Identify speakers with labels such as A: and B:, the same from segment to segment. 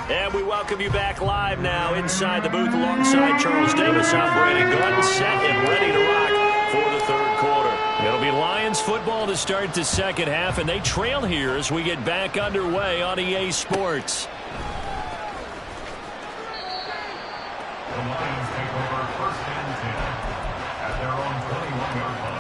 A: And we welcome you back live now inside the booth alongside Charles Davis. I'm Brandon Gunn, set and ready to rock for the third quarter. It'll be Lions football to start the second half, and they trail here as we get back underway on EA Sports.
B: The Lions take over first and 10 at their own 21-yard line.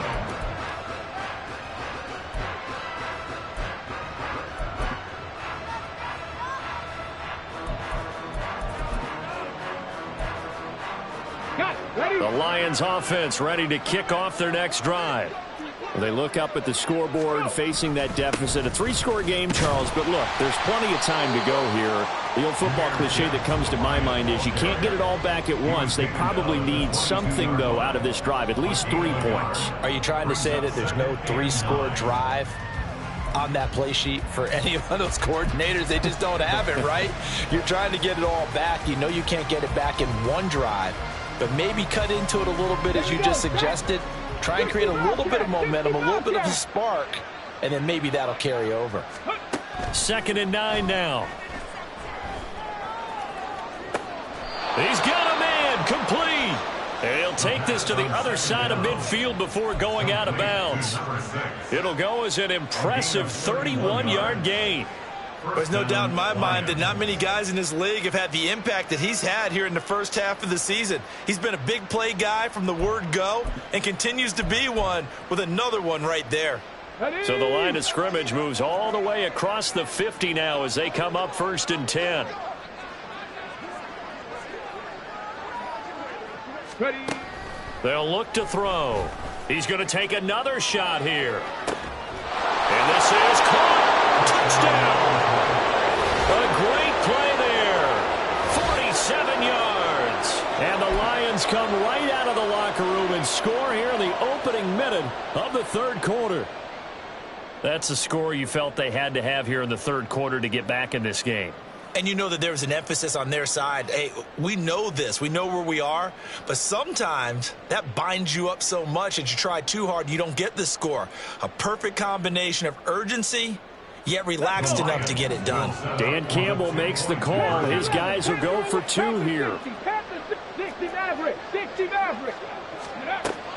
A: The Lions offense ready to kick off their next drive. Well, they look up at the scoreboard facing that deficit. A three-score game, Charles, but look, there's plenty of time to go here. The old football cliche that comes to my mind is you can't get it all back at once. They probably need something, though, out of this drive, at least 3 points.
C: Are you trying to say that there's no three-score drive on that play sheet for any of those coordinators? They just don't have it, right? You're trying to get it all back. You know you can't get it back in one drive, but maybe cut into it a little bit as you just suggested. Try and create a little bit of momentum, a little bit of a spark, and then maybe that'll carry over.
A: 2nd and 9 now. He's got a man, complete. And he'll take this to the other side of midfield before going out of bounds. It'll go as an impressive 31-yard gain.
D: There's no doubt in my mind that not many guys in this league have had the impact that he's had here in the first half of the season. He's been a big play guy from the word go and continues to be one with another one right there.
A: So the line of scrimmage moves all the way across the 50 now as they come up 1st and 10. They'll look to throw. He's going to take another shot here. And this is caught. Touchdown. A great play there. 47 yards. And the Lions come right out of the locker room and score here in the opening minute of the third quarter. That's a score you felt they had to have here in the third quarter to get back in this game.
D: And you know that there was an emphasis on their side. Hey, we know this. We know where we are. But sometimes that binds you up so much that you try too hard, you don't get the score. A perfect combination of urgency, yet relaxed enough to get it done.
A: Dan Campbell makes the call. His guys will go for 2 here.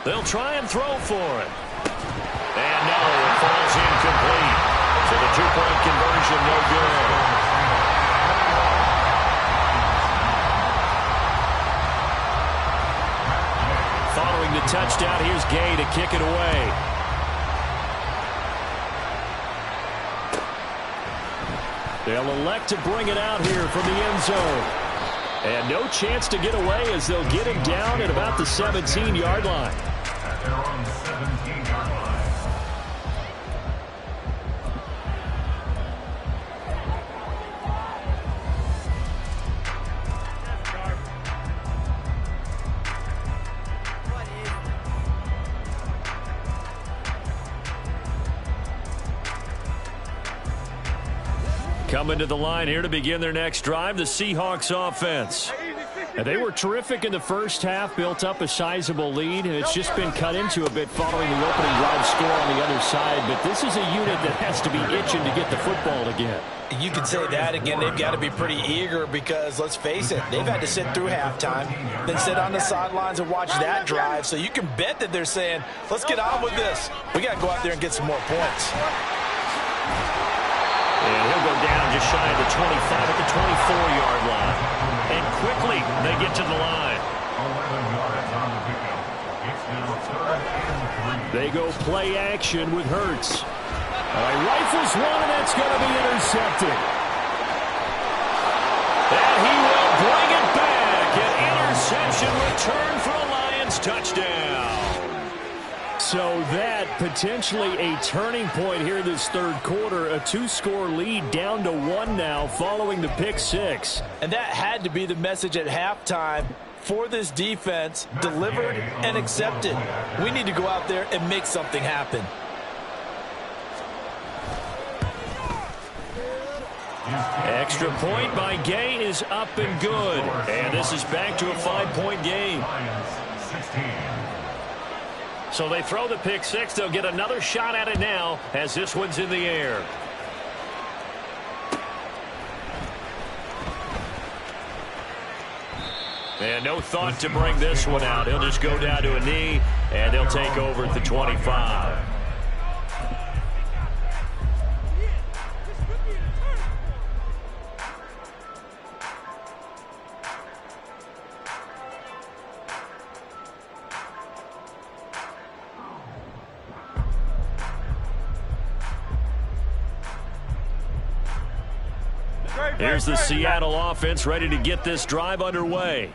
A: They'll try and throw for it. And no, it falls incomplete. So the 2-point conversion, no good. Following the touchdown, here's Gay to kick it away. They'll elect to bring it out here from the end zone. And no chance to get away as they'll get him down at about the 17-yard line.
B: At their own 17-yard line.
A: Coming to the line here to begin their next drive, the Seahawks offense. And they were terrific in the first half, built up a sizable lead, and it's just been cut into a bit following the opening drive score on the other side. But this is a unit that has to be itching to get the football again.
C: You could say that again. They've got to be pretty eager because, let's face it, they've had to sit through halftime, then sit on the sidelines and watch that drive. So you can bet that they're saying, let's get on with this. We got to go out there and get some more points.
A: And he'll go down just shy of the 25 at the 24-yard line. And quickly, they get to the line.
B: 11 yards on the pickup. It's now 3rd and 3.
A: They go play action with Hurts. Rifles one, and that's going to be intercepted. And he will bring it back. An interception return for a Lions touchdown. So that potentially a turning point here this third quarter. A 2-score lead down to 1 now following the pick 6.
C: And that had to be the message at halftime for this defense, delivered and accepted. We need to go out there and make something happen.
A: Extra point by Gay is up and good. And this is back to a 5-point game.
B: Lions 16.
A: So they throw the pick 6. They'll get another shot at it now as this one's in the air. And no thought to bring this one out. He'll just go down to a knee, and they'll take over at the 25. Here's the Seattle offense ready to get this drive underway.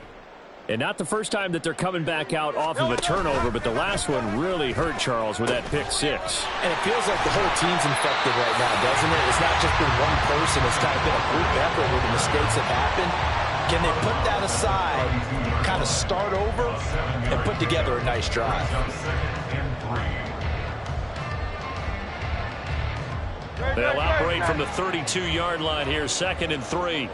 E: And not the first time that they're coming back out off of a turnover, but the last one really hurt Charles with that pick six.
C: And it feels like the whole team's infected right now, doesn't it? It's not just been one person. It's kind of been a group effort where the mistakes have happened. Can they put that aside, kind of start over, and put together a nice drive?
A: They'll operate from the 32-yard line here, 2nd and 3.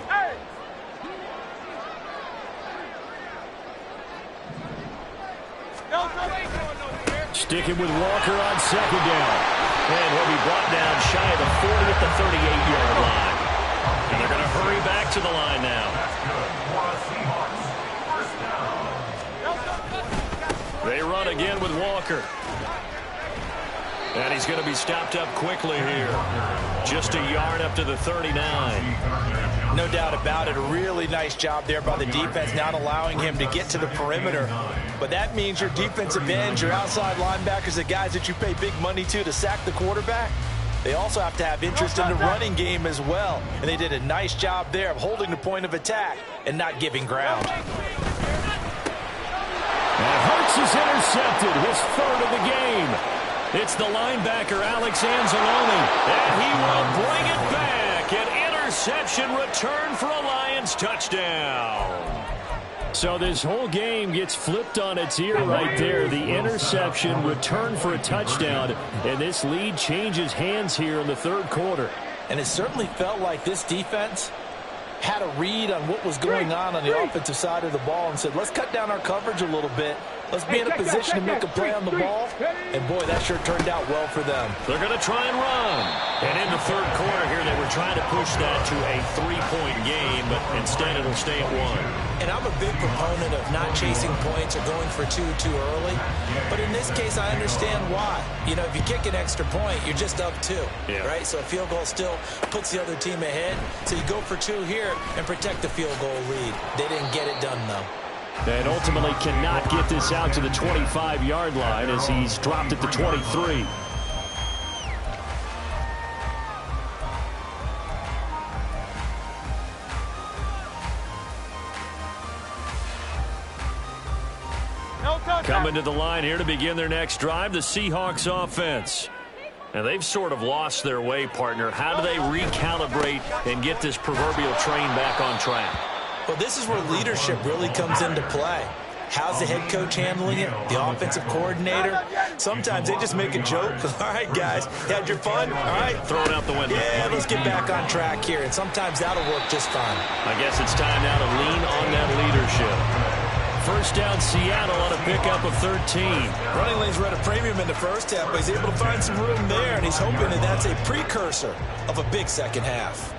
E: Sticking with Walker on 2nd down.
A: And he'll be brought down shy of the 40 at the 38-yard line. And they're going to hurry back to the line now. They run again with Walker. And he's going to be stopped up quickly here. Just a yard up to the 39.
C: No doubt about it. A really nice job there by the defense, not allowing him to get to the perimeter. But that means your defensive ends, your outside linebackers, the guys that you pay big money to sack the quarterback, they also have to have interest in the running game as well. And they did a nice job there of holding the point of attack and not giving ground.
E: And Hurts is intercepted, his 3rd of the game.
A: It's the linebacker, Alex Anzalone, and he will bring it back. An interception return for a Lions touchdown.
E: So this whole game gets flipped on its ear right there. The interception, return for a touchdown, and this lead changes hands here in the 3rd quarter.
C: And it certainly felt like this defense had a read on what was going on the offensive side of the ball and said, let's cut down our coverage a little bit. Let's be in a position to make a play on the ball. And, boy, that sure turned out well for them.
A: They're going to try and run. And in the 3rd quarter here, they were trying to push that to a 3-point game, but instead it'll stay at 1.
D: And I'm a big proponent of not chasing points or going for two too early. But in this case, I understand why. You know, if you kick an extra point, you're just up 2, right? So a field goal still puts the other team ahead. So you go for 2 here and protect the field goal lead. They didn't get it done, though.
E: And ultimately cannot get this out to the 25-yard line as he's dropped at the 23.
A: Coming to the line here to begin their next drive, the Seahawks offense. And they've sort of lost their way, partner. How do they recalibrate and get this proverbial train back on track?
D: Well, this is where leadership really comes into play. How's the head coach handling it? The offensive coordinator? Sometimes they just make a joke. All right, guys, had your fun? All right.
A: Throw it out the window.
D: Yeah, let's get back on track here. And sometimes that'll work just fine.
A: I guess it's time now to lean on that leadership. First down, Seattle on a pickup of 13.
D: Running lanes were at a premium in the first half, but he's able to find some room there, and he's hoping that that's a precursor of a big second half.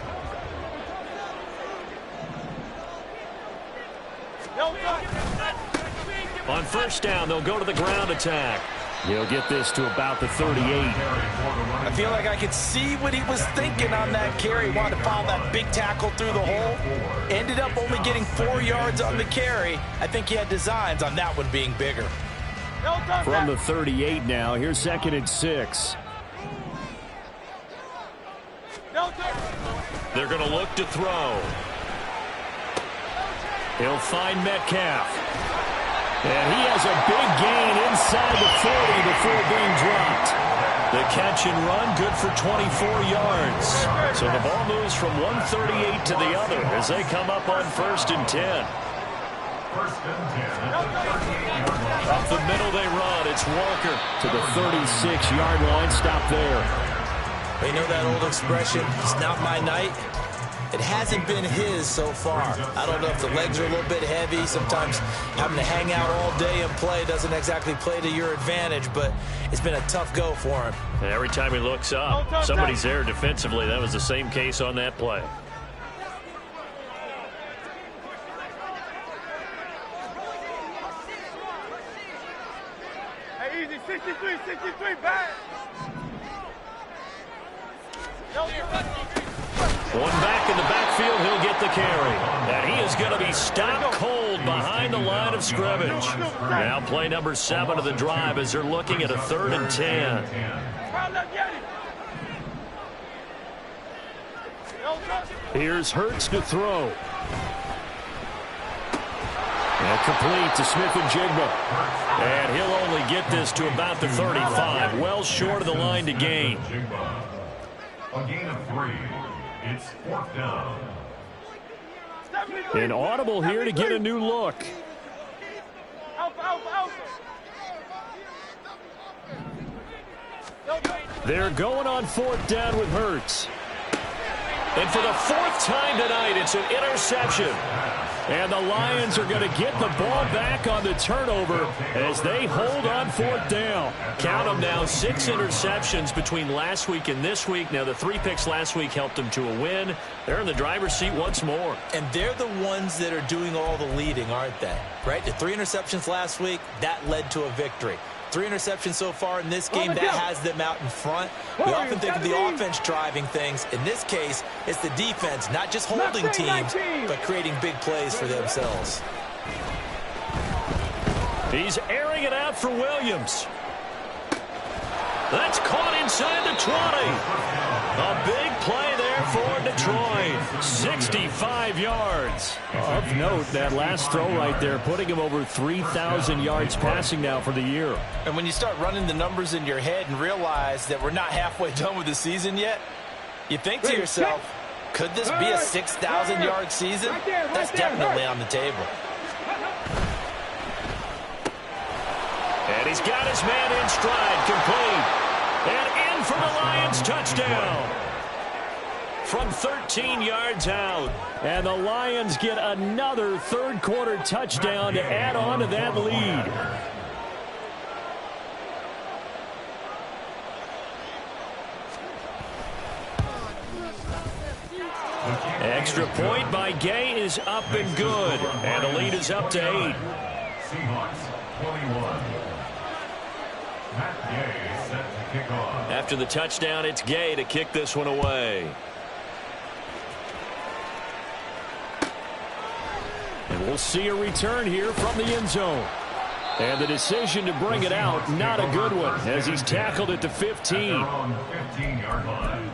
A: On first down, they'll go to the ground attack. He'll get this to about the 38.
C: I feel like I could see what he was thinking on that carry. Wanted to follow that big tackle through the hole. Ended up only getting 4 yards on the carry. I think he had designs on that one being bigger.
E: From the 38 now, here's 2nd and 6.
A: They're going to look to throw. He'll find Metcalf. And he has a big gain inside the 40 before being dropped. The catch and run, good for 24 yards. So the ball moves from 138 to the other as they come up on 1st and 10. Up the middle they run. It's Walker
E: to the 36-yard line. Stop there.
D: You know that old expression, it's not my night? It hasn't been his so far. I don't know if the legs are a little bit heavy. Sometimes having to hang out all day and play doesn't exactly play to your advantage, but it's been a tough go for him.
A: And every time he looks up, somebody's there defensively. That was the same case on that play.
F: 63, back.
A: One back in the backfield, he'll get the carry. And he is going to be stopped cold behind the line of scrimmage. Now play number 7 of the drive as they're looking at a 3rd and 10.
E: Here's Hurts to throw. And complete to Smith-Njigba. And he'll only get this to about the 35. Well short of the line to gain.
B: A gain of 3. It's 4th down.
E: An audible here to get a new look. They're going on 4th down with Hurts.
A: And for the 4th time tonight, it's an interception.
E: And the Lions are going to get the ball back on the turnover as they hold on 4th down.
A: Count them now, 6 interceptions between last week and this week. Now, the 3 picks last week helped them to a win. They're in the driver's seat once more.
D: And they're the ones that are doing all the leading, aren't they? Right? The 3 interceptions last week, that led to a victory. 3 interceptions so far in this game, that has them out in front. We often think of the offense driving things. In this case, it's the defense, not just holding teams, but creating big plays for themselves.
A: He's airing it out for Williams. That's caught inside the 20. A big play there for Detroit. 65 yards.
E: Of note, that last throw right there, putting him over 3,000 yards passing now for the year.
D: And when you start running the numbers in your head and realize that we're not halfway done with the season yet, you think to yourself, could this be a 6,000-yard season? That's definitely on the table.
A: And he's got his man in stride, complete. And in for the Lions touchdown. From 13 yards out.
E: And the Lions get another 3rd quarter touchdown to add on to that lead.
A: Extra point by Gay is up and good. And the lead is up to 8.
B: Seahawks 21. Matt Gay set to kick off.
A: After the touchdown, it's Gay to kick this one away.
E: And we'll see a return here from the end zone. And the decision to bring it out, not a good one, as he's tackled at the 15.
B: On the 15-yard line.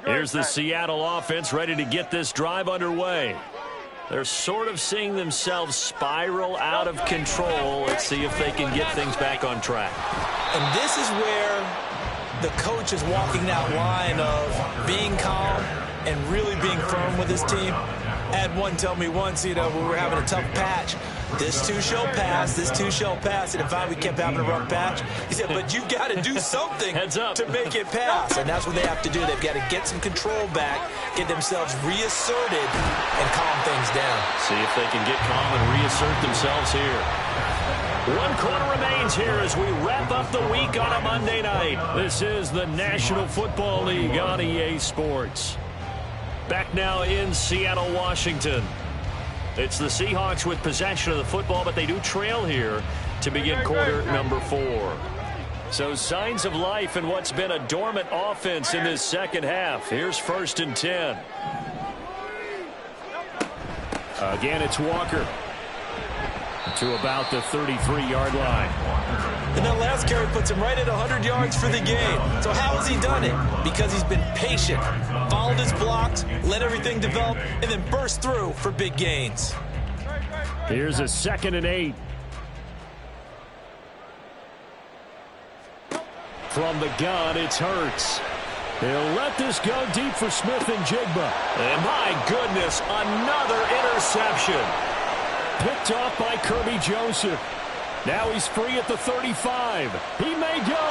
A: Here's the Seattle offense ready to get this drive underway. They're sort of seeing themselves spiral out of control. Let's see if they can get things back on track.
D: And this is where the coach is walking that line of being calm and really being firm with his team. I had one tell me once, when we were having a tough patch, this too shall pass, this too shall pass. And if we kept having a rough patch, he said, but you've got to do something to make it pass. And that's what they have to do. They've got to get some control back, get themselves reasserted, and calm things down.
A: See if they can get calm and reassert themselves here. 1 quarter remains here as we wrap up the week on a Monday night. This is the National Football League on EA Sports. Back now in Seattle, Washington. It's the Seahawks with possession of the football, but they do trail here to begin quarter number 4. So signs of life in what's been a dormant offense in this second half. Here's 1st and 10.
E: Again, it's Walker. To about the 33-yard line.
D: And that last carry puts him right at 100 yards for the game. So how has he done it? Because he's been patient, followed his blocks, let everything develop, and then burst through for big gains.
E: Here's a 2nd and 8. From the gun, it's Hurts. He'll let this go deep for Smith-Njigba.
A: And my goodness, another interception.
E: Picked off by Kirby Joseph. Now he's free at the 35. He may go.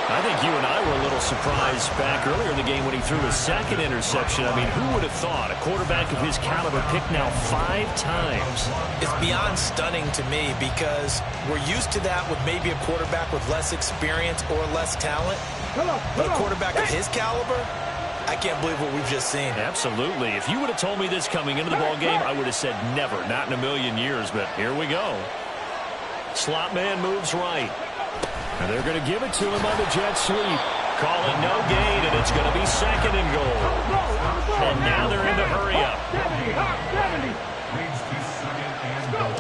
A: I think you and I were a little surprised back earlier in the game when he threw his 2nd interception. I mean, who would have thought a quarterback of his caliber picked now 5 times?
D: It's beyond stunning to me because we're used to that with maybe a quarterback with less experience or less talent. But a quarterback of his caliber, I can't believe what we've just seen.
E: Absolutely. If you would have told me this coming into the ball game, I would have said never, not in a million years, but here we go. Slot man moves right. And they're going to give it to him on the jet sweep. Call it no gain, and it's going to be 2nd and goal. And now they're in the hurry up.
B: Leads to 2nd and goal.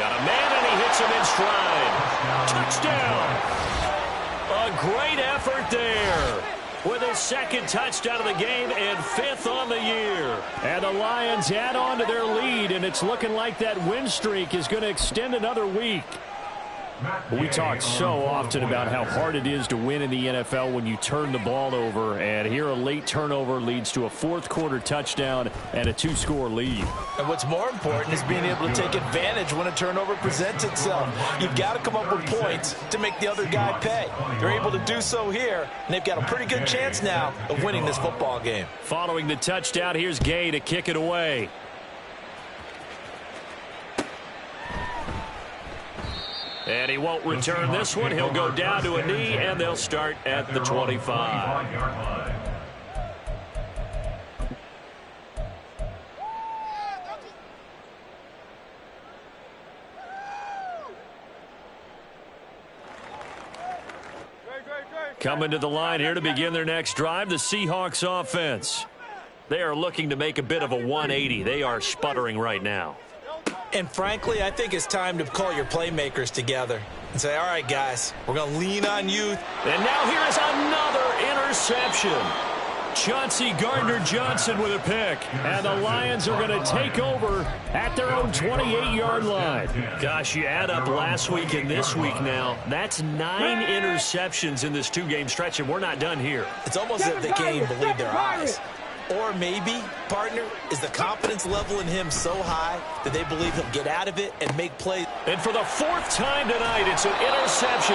A: Got a man, and he hits him in stride. Touchdown. A great effort there. With his 2nd touchdown of the game and 5th on the year.
E: And the Lions add on to their lead, and it's looking like that win streak is going to extend another week. We talk so often about how hard it is to win in the NFL when you turn the ball over, and here a late turnover leads to a 4th quarter touchdown and a 2-score lead.
D: And what's more important is being able to take advantage when a turnover presents itself. You've got to come up with points to make the other guy pay. They're able to do so here, and they've got a pretty good chance now of winning this football game.
E: Following the touchdown, here's Gay to kick it away. And he won't return this one. He'll go down to a knee, and they'll start at the 25. Coming to the line here to begin their next drive, the Seahawks offense. They are looking to make a bit of a 180. They are sputtering right now.
D: And frankly, I think it's time to call your playmakers together and say, all right, guys, we're going to lean on you.
E: And now here is another interception. Chauncey Gardner-Johnson with a pick. And the Lions are going to take over at their own 28-yard line. Gosh, you add up last week and this week now, that's 9 interceptions in this 2-game stretch, and we're not done here.
D: It's almost as if they can't even believe their eyes. Or maybe, partner, is the confidence level in him so high that they believe he'll get out of it and make plays.
E: And for the 4th time tonight, it's an interception.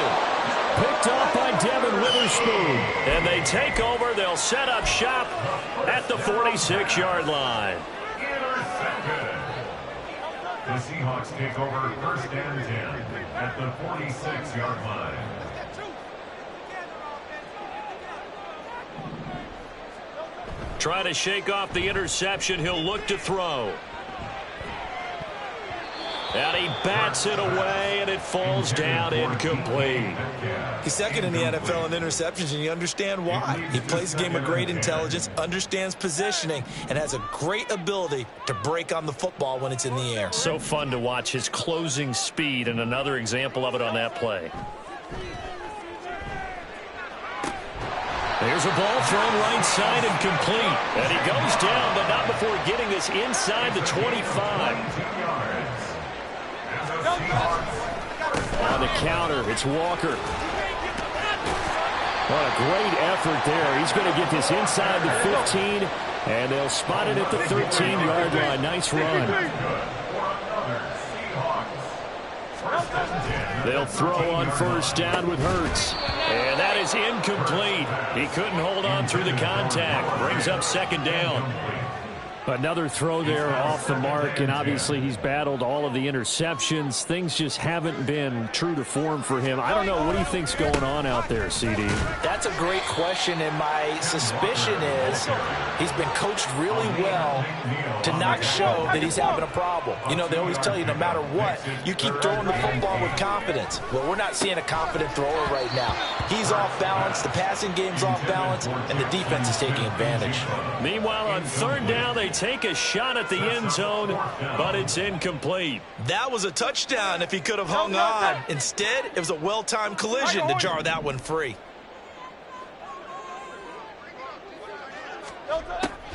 E: Picked off by Devin Witherspoon. And they take over. They'll set up shop at the 46-yard line.
B: Intercepted. The Seahawks take over 1st and 10 at the 46-yard line.
A: Try to shake off the interception. He'll look to throw. And he bats it away, and it falls down incomplete.
D: He's 2nd in the NFL in interceptions, and you understand why. He plays a game of great intelligence, understands positioning, and has a great ability to break on the football when it's in the air.
E: So fun to watch his closing speed, and another example of it on that play. There's a ball thrown right side and complete. And he goes down, but not before getting this inside the 25. On the counter, it's Walker. What a great effort there. He's going to get this inside the 15, and they'll spot it at the 13-yard line. Nice run. They'll throw on 1st down with Hurts. And that is incomplete. He couldn't hold on through the contact. Brings up 2nd down. Another throw there off the mark, and obviously he's battled all of the interceptions. Things just haven't been true to form for him. I don't know. What do you think's going on out there, CD?
D: That's a great question, and my suspicion is he's been coached really well to not show that he's having a problem. You know, they always tell you no matter what, you keep throwing the football with confidence. Well, we're not seeing a confident thrower right now. He's off balance, the passing game's off balance, and the defense is taking advantage.
E: Meanwhile, on 3rd down, they take a shot at the end zone, but it's incomplete.
D: That was a touchdown if he could have hung on. Instead, it was a well-timed collision to jar that one free.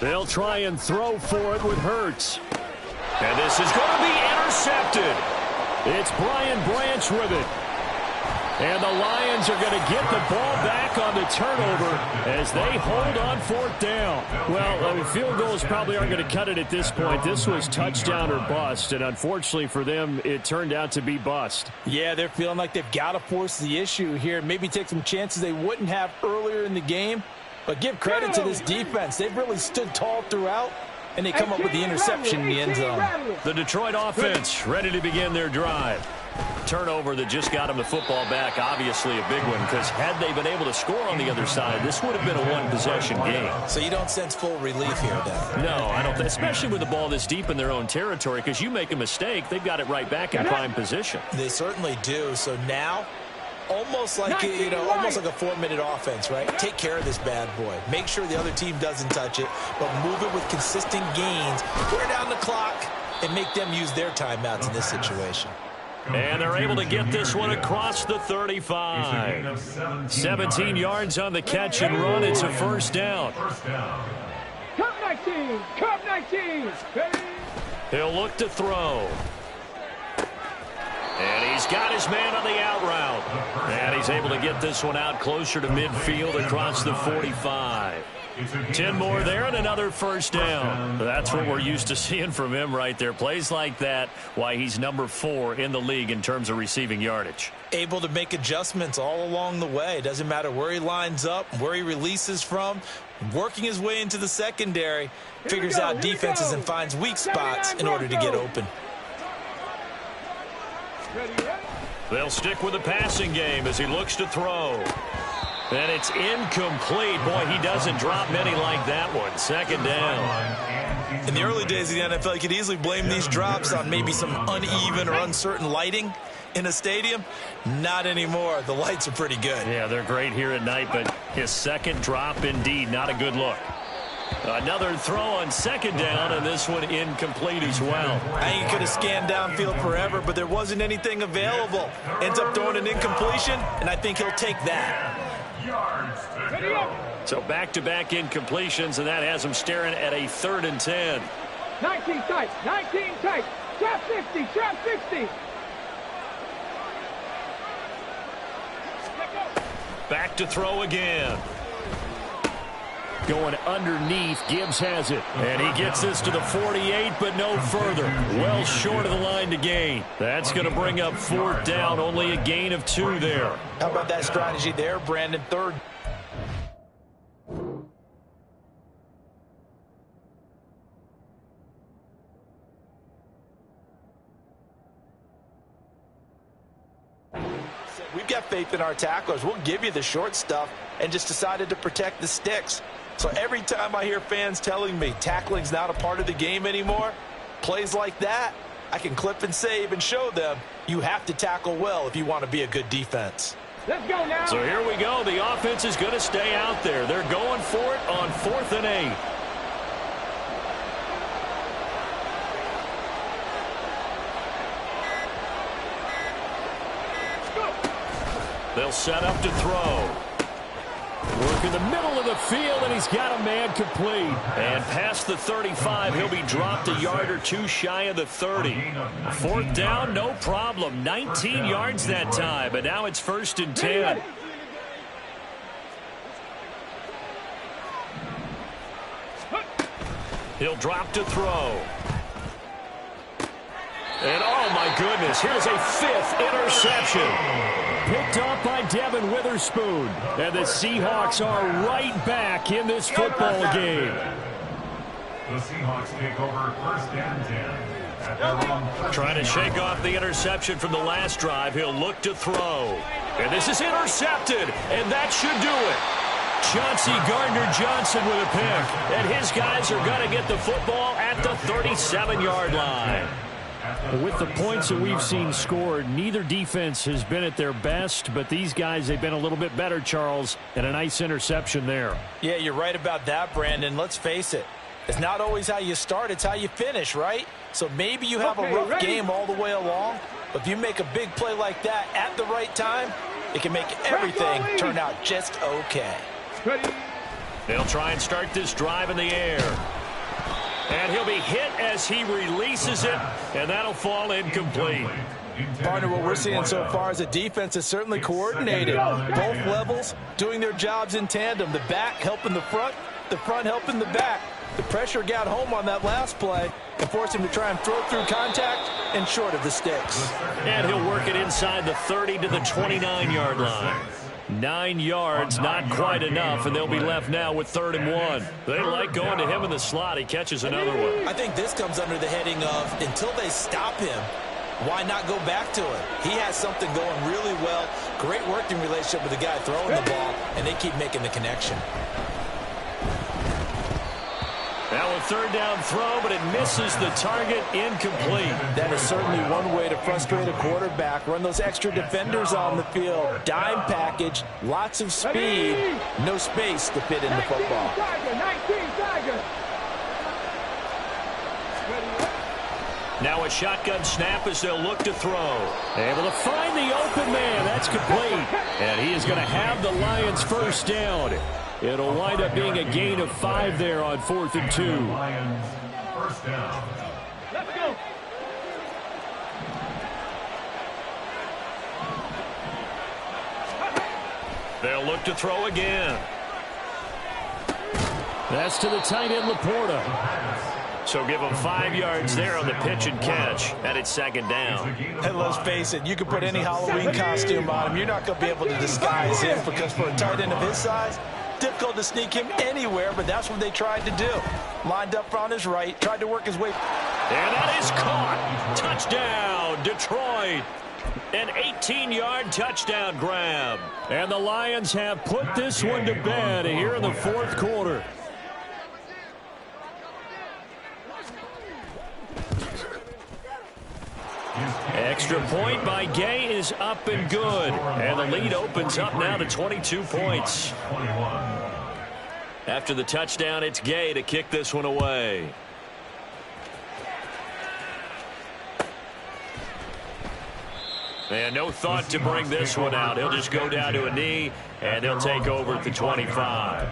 E: They'll try and throw for it with Hurts. And this is going to be intercepted. It's Brian Branch with it. And the Lions are going to get the ball back on the turnover as they hold on 4th down. Well, field goals probably aren't going to cut it at this point. This was touchdown or bust, and unfortunately for them, it turned out to be bust.
F: Yeah, they're feeling like they've got to force the issue here, maybe take some chances they wouldn't have earlier in the game. But give credit to this defense. They've really stood tall throughout, and they come up with the interception in the end zone.
E: The Detroit offense ready to begin their drive. that turnover that just got him the football back, obviously a big one, because had they been able to score on the other side, this would have been a one-possession game.
D: So you don't sense full relief here, then?
E: No, I don't, especially with the ball this deep in their own territory, because you make a mistake, they've got it right back in prime position.
D: They certainly do. So now, almost like almost like a 4-minute offense, right? Take care of this bad boy. Make sure the other team doesn't touch it, but move it with consistent gains. Wear down the clock and make them use their timeouts in this situation.
E: And they're able to get this one across the 35. 17 yards on the catch and run. It's a first down.
G: Cup 19. Cup 19.
E: He'll look to throw. And he's got his man on the out route. And he's able to get this one out closer to midfield across the 45. 10 more there and another first down. That's what we're used to seeing from him right there. Plays like that, why he's number 4 in the league in terms of receiving yardage.
D: Able to make adjustments all along the way. Doesn't matter where he lines up, where he releases from. Working his way into the secondary. Figures out defenses and finds weak spots in order to get open.
E: They'll stick with the passing game as he looks to throw. And it's incomplete. Boy, he doesn't drop many like that one. Second down.
D: In the early days of the NFL, you could easily blame these drops on maybe some uneven or uncertain lighting in a stadium. Not anymore. The lights are pretty good.
E: Yeah, they're great here at night, but his second drop, indeed, not a good look. Another throw on second down, and this one incomplete as well.
D: I think he could have scanned downfield forever, but there wasn't anything available. Ends up throwing an incompletion, and I think he'll take that.
E: So back-to-back incompletions, and that has him staring at a 3rd and 10.
G: 19 tight. 19 tight. Trap 60. Trap 60.
E: Back to throw again. Going underneath, Gibbs has it. And he gets this to the 48, but no further. Well short of the line to gain. That's going to bring up 4th down, only a gain of 2 there.
D: How about that strategy there, Brandon? 3rd. We've got faith in our tacklers. We'll give you the short stuff and just decided to protect the sticks. So every time I hear fans telling me tackling's not a part of the game anymore, plays like that, I can clip and save and show them you have to tackle well if you want to be a good defense.
G: Let's go now.
E: So here we go. The offense is going to stay out there. They're going for it on 4th and 8. They'll set up to throw. Work in the middle of the field, and he's got a man complete. And past the 35, he'll be dropped a yard or 2 shy of the 30. 4th down, no problem. 19 yards that time, but now it's 1st and 10. He'll drop to throw. And oh my goodness, here's a 5th interception. Picked up by Devin Witherspoon. And the Seahawks are right back in this football game.
B: The Seahawks take over 1st and 10 at their own.
E: Trying to shake off the interception from the last drive. He'll look to throw. And this is intercepted. And that should do it. Chauncey Gardner-Johnson with a pick. And his guys are going to get the football at the 37-yard line. With the points that we've seen scored, neither defense has been at their best, but these guys, they've been a little bit better, Charles, and a nice interception there.
D: Yeah, you're right about that, Brandon. Let's face it. It's not always how you start, it's how you finish, right? So maybe you have a rough game all the way along, but if you make a big play like that at the right time, it can make everything turn out just okay.
E: They'll try and start this drive in the air. And he'll be hit as he releases it, and that'll fall incomplete.
D: Partner, what we're seeing so far is a defense is certainly coordinated. Both levels doing their jobs in tandem. The back helping the front helping the back. The pressure got home on that last play and forced him to try and throw through contact and short of the sticks.
E: And he'll work it inside the 30 to the 29-yard line. 9 yards, not quite enough, and they'll be left now with 3rd and 1. They like going to him in the slot. He catches another one.
D: I think this comes under the heading of until they stop him, why not go back to it? He has something going really well. Great working relationship with the guy throwing the ball, and they keep making the connection.
E: Now a third down throw, but it misses the target, incomplete.
F: That is certainly one way to frustrate a quarterback. Run those extra defenders on the field. Dime package, lots of speed, no space to fit in the football.
G: 19 Tiger.
E: Now a shotgun snap as they'll look to throw. Able to find the open man. That's complete. And he is going to have the Lions first down. It'll wind up being a gain of 5 there on 4th and 2.
B: Lions first down.
G: Let's go.
E: They'll look to throw again. That's to the tight end, Laporta. So give him 5 yards there on the pitch and catch. And it's second down.
F: And let's face it, you can put any Halloween costume on him. You're not going to be able to disguise him because for a tight end of his size, difficult to sneak him anywhere, but that's what they tried to do. Lined up on his right, tried to work his way.
E: And that is caught. Touchdown, Detroit. An 18-yard touchdown grab. And the Lions have put this one to bed here in the 4th quarter. Extra point by Gay is up and good. And the lead opens up now to 22 points. After the touchdown, it's Gay to kick this one away. And no thought to bring this one out. He'll just go down to a knee, and he'll take over at the 25.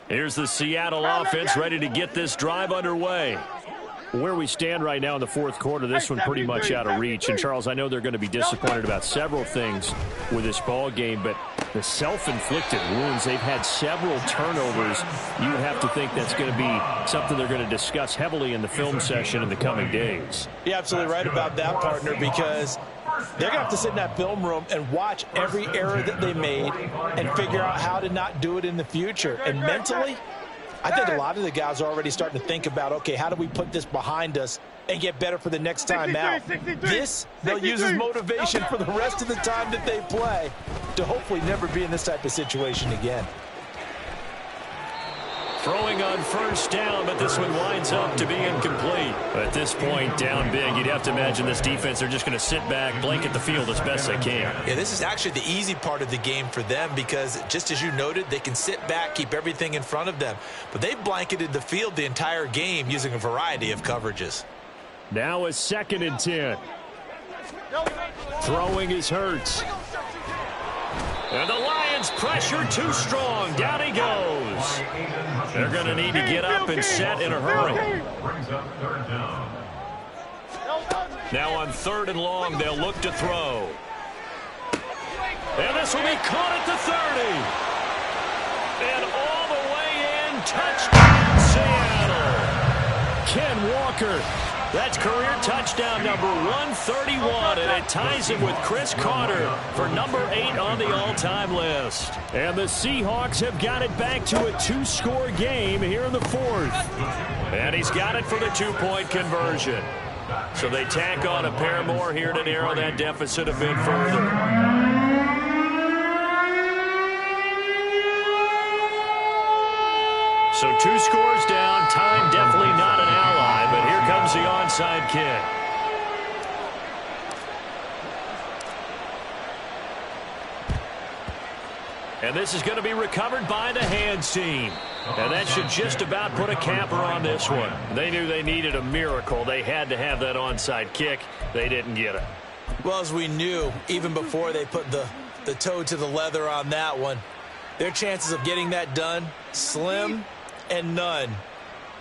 E: Here's the Seattle offense ready to get this drive underway. Where we stand right now in the 4th quarter, this one pretty much out of reach. And, Charles, I know they're going to be disappointed about several things with this ball game, but the self-inflicted wounds, they've had several turnovers. You would have to think that's going to be something they're going to discuss heavily in the film session in the coming days.
F: You're absolutely right about that, partner, because they're going to have to sit in that film room and watch every error that they made and figure out how to not do it in the future. And mentally, I think a lot of the guys are already starting to think about, okay, how do we put this behind us and get better for the next time out? This, they'll use as motivation for the rest of the time that they play to hopefully never be in this type of situation again.
E: Throwing on first down, but this one winds up to be incomplete. At this point, down big, you'd have to imagine this defense, they're just going to sit back, blanket the field as best they can.
D: Yeah, this is actually the easy part of the game for them because, just as you noted, they can sit back, keep everything in front of them. But they've blanketed the field the entire game using a variety of coverages.
E: Now a 2nd and 10. Throwing is Hurts. And the Lions pressure too strong. Down he goes. They're going to need to get up and set in a hurry.
B: Brings up third down.
E: Now on 3rd and long, they'll look to throw. And this will be caught at the 30. And all the way in, touchdown Seattle. Ken Walker. That's career touchdown number 131, and it ties him with Chris Carter for number 8 on the all-time list. And the Seahawks have got it back to a 2-score game here in the 4th. And he's got it for the 2-point conversion. So they tack on a pair more here to narrow that deficit a bit further. So 2 scores down, time definitely not an ally, but here comes the onside kick. And this is going to be recovered by the hands team. And that should just about put a capper on this one. They knew they needed a miracle. They had to have that onside kick. They didn't get it.
D: Well, as we knew, even before they put the toe to the leather on that one, their chances of getting that done, slim and none.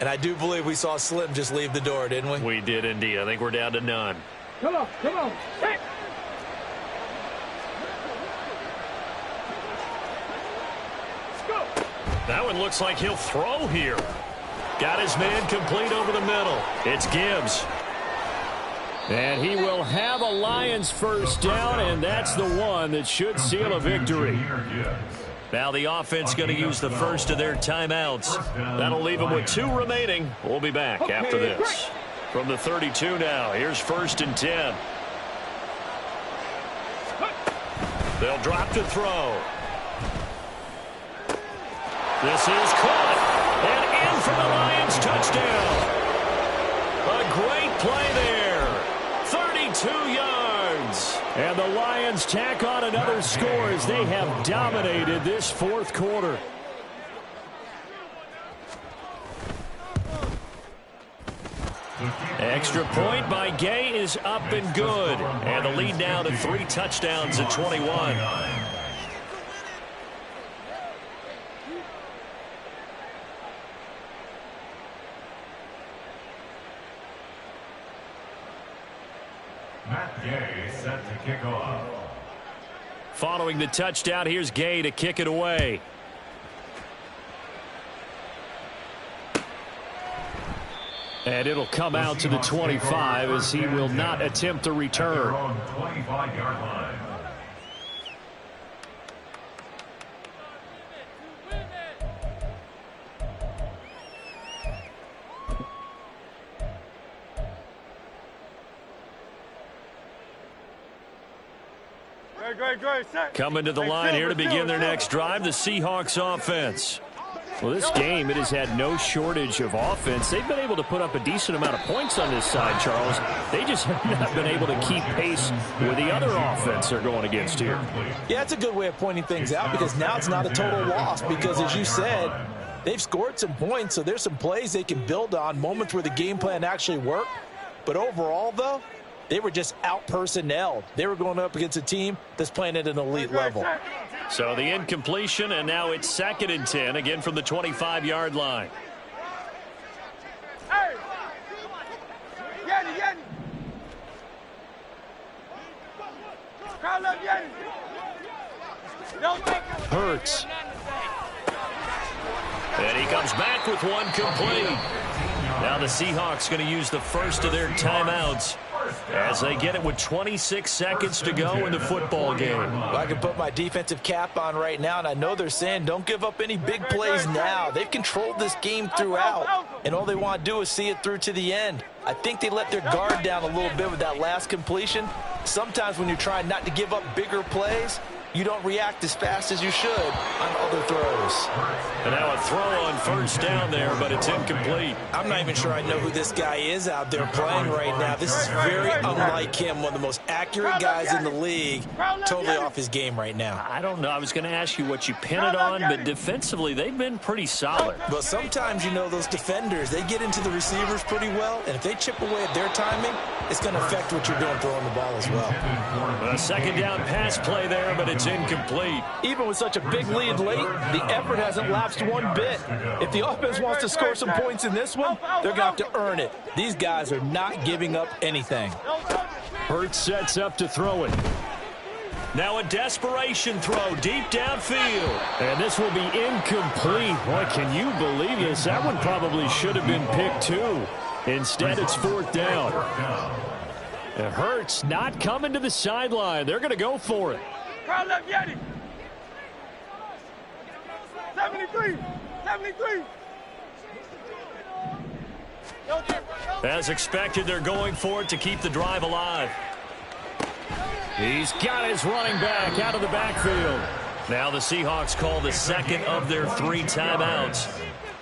D: And I do believe we saw Slim just leave the door, didn't we?
E: We did indeed. I think we're down to none.
G: Come on, come on. Hey.
E: That one looks like he'll throw here. Got his man complete over the middle. It's Gibbs. And he will have a Lions first down, and that's the one that should seal a victory.
A: Now the offense going to use the first of their timeouts. That'll leave them with 2 remaining. We'll be back after this. From the 32 now, here's 1st and 10. They'll drop to throw. This is caught. And in for the Lions touchdown. A great play there. 32 yards.
E: And the Lions tack on another score as they have dominated this 4th quarter.
A: Extra point by Gay is up and good. And the lead now to 3 touchdowns at 21.
B: Matt Gay set to kick off.
E: Following the touchdown, here's Gay to kick it away. And it'll come out to the 25 as he will not attempt a return.
B: 25-yard line.
E: Coming to the line here to begin their next drive, the Seahawks offense. Well, this game, it has had no shortage of offense. They've been able to put up a decent amount of points on this side, Charles. They just have not been able to keep pace with the other offense they're going against here.
F: Yeah, it's a good way of pointing things out because now it's not a total loss because, as you said, they've scored some points, so there's some plays they can build on, moments where the game plan actually worked. But overall, though, they were just out-personnelled. They were going up against a team that's playing at an elite level.
E: So the incompletion, and now it's 2nd and 10, again from the 25-yard line. Hurts.
A: And he comes back with one complete. Now the Seahawks going to use the first of their timeouts as they get it with 26 seconds to go in the football game.
F: Well, I can put my defensive cap on right now, and I know they're saying don't give up any big plays now. They've controlled this game throughout, and all they want to do is see it through to the end. I think they let their guard down a little bit with that last completion. Sometimes when you're trying not to give up bigger plays, you don't react as fast as you should on other throws.
A: And now a throw on first down there, but it's incomplete.
F: I'm not even sure I know who this guy is out there playing right now. This is very unlike him, one of the most accurate guys in the league, totally off his game right now.
E: I don't know. I was going to ask you what you pin it on, but defensively, they've been pretty solid.
F: But sometimes, you know, those defenders, they get into the receivers pretty well, and if they chip away at their timing, it's going to affect what you're doing throwing the ball as well.
A: A 2nd down pass play there, but it's incomplete.
F: Even with such a big lead late, the effort hasn't lapsed one bit. If the offense wants to score some points in this one, they're going to have to earn it. These guys are not giving up anything.
E: Hurts sets up to throw it.
A: Now a desperation throw deep downfield.
E: And this will be incomplete. Boy, can you believe this? That one probably should have been picked too. Instead, it's 4th down. It Hurts not coming to the sideline. They're going to go for it.
G: 73.
A: As expected, they're going for it to keep the drive alive.
E: He's got his running back out of the backfield.
A: Now the Seahawks call the 2nd of their 3 timeouts.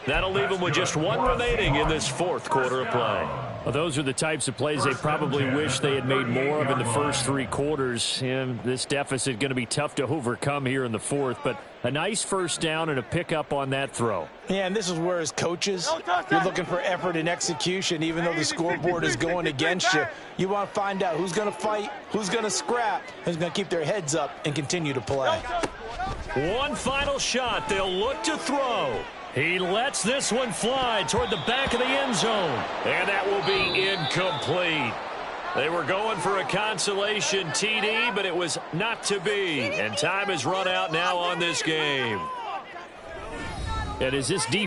A: That'll leave them with just 1 remaining in this 4th quarter of play.
E: Well, those are the types of plays they probably wish they had made more of in the first 3 quarters. And this deficit going to be tough to overcome here in the 4th, but a nice first down and a pickup on that throw.
F: Yeah, and this is where, as coaches, you're looking for effort and execution. Even though the scoreboard is going against you, you want to find out who's going to fight, who's going to scrap, who's going to keep their heads up and continue to play.
A: One final shot. They'll look to throw. He lets this one fly toward the back of the end zone. And that will be incomplete. They were going for a consolation TD, but it was not to be. And time has run out now on this game.
E: And is this deep?